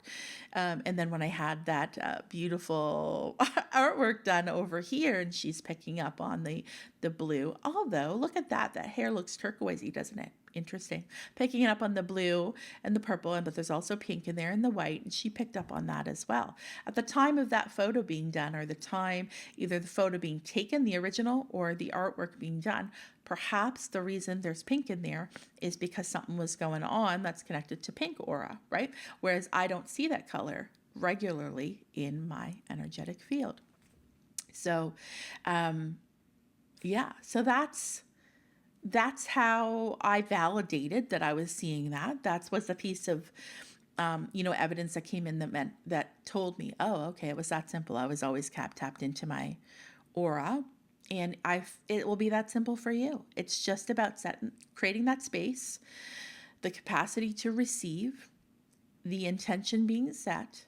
And then when I had that beautiful artwork done over here, and she's picking up on the blue. Although, look at that. That hair looks turquoisey, doesn't it? Interesting. Picking it up on the blue and the purple, but there's also pink in there and the white, and she picked up on that as well. At the time of that photo being done, or the time either the photo being taken, the original, or the artwork being done, perhaps the reason there's pink in there is because something was going on that's connected to pink aura, right? Whereas I don't see that color regularly in my energetic field. So, so that's how I validated that I was seeing that. That was the piece of, evidence that came in that told me, oh, okay, it was that simple. I was always tapped into my aura, and it will be that simple for you. It's just about creating that space, the capacity to receive, the intention being set,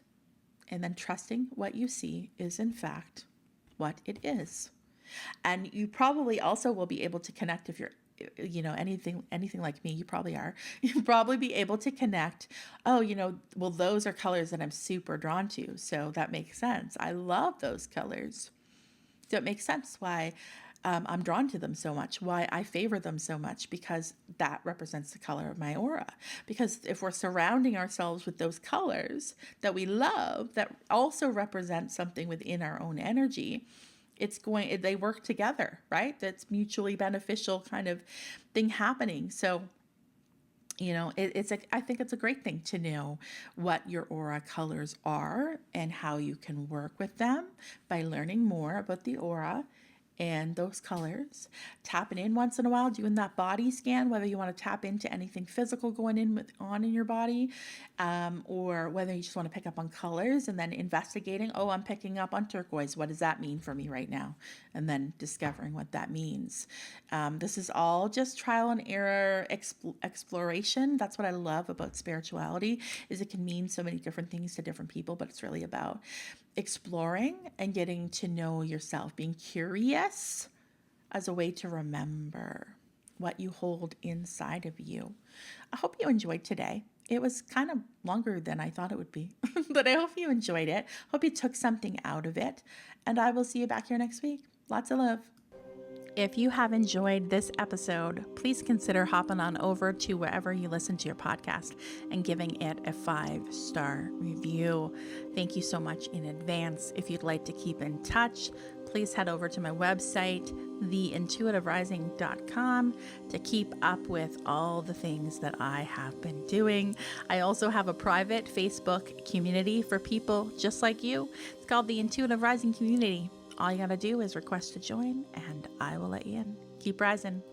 and then trusting what you see is in fact what it is. And you probably also will be able to connect anything like me, you probably are, you'll probably be able to connect. Oh, well, those are colors that I'm super drawn to. So that makes sense. I love those colors. So it makes sense why I'm drawn to them so much, why I favor them so much, because that represents the color of my aura. Because if we're surrounding ourselves with those colors that we love, that also represent something within our own energy, they work together, right? That's mutually beneficial kind of thing happening. So I think it's a great thing to know what your aura colors are and how you can work with them by learning more about the aura and those colors. Tapping in once in a while, doing that body scan, whether you want to tap into anything physical going on in your body, or whether you just want to pick up on colors and then investigating. Oh, I'm picking up on turquoise. What does that mean for me right now? And then discovering what that means. This is all just trial and error exploration. That's what I love about spirituality, is it can mean so many different things to different people, but it's really about exploring and getting to know yourself, being curious as a way to remember what you hold inside of you. I hope you enjoyed today. It was kind of longer than I thought it would be, but I hope you enjoyed it. Hope you took something out of it, and I will see you back here next week. Lots of love. If you have enjoyed this episode, please consider hopping on over to wherever you listen to your podcast and giving it a 5-star review. Thank you so much in advance. If you'd like to keep in touch, please head over to my website, theintuitiverising.com, to keep up with all the things that I have been doing. I also have a private Facebook community for people just like you. It's called the Intuitive Rising Community. All you got to do is request to join, and I will let you in. Keep rising.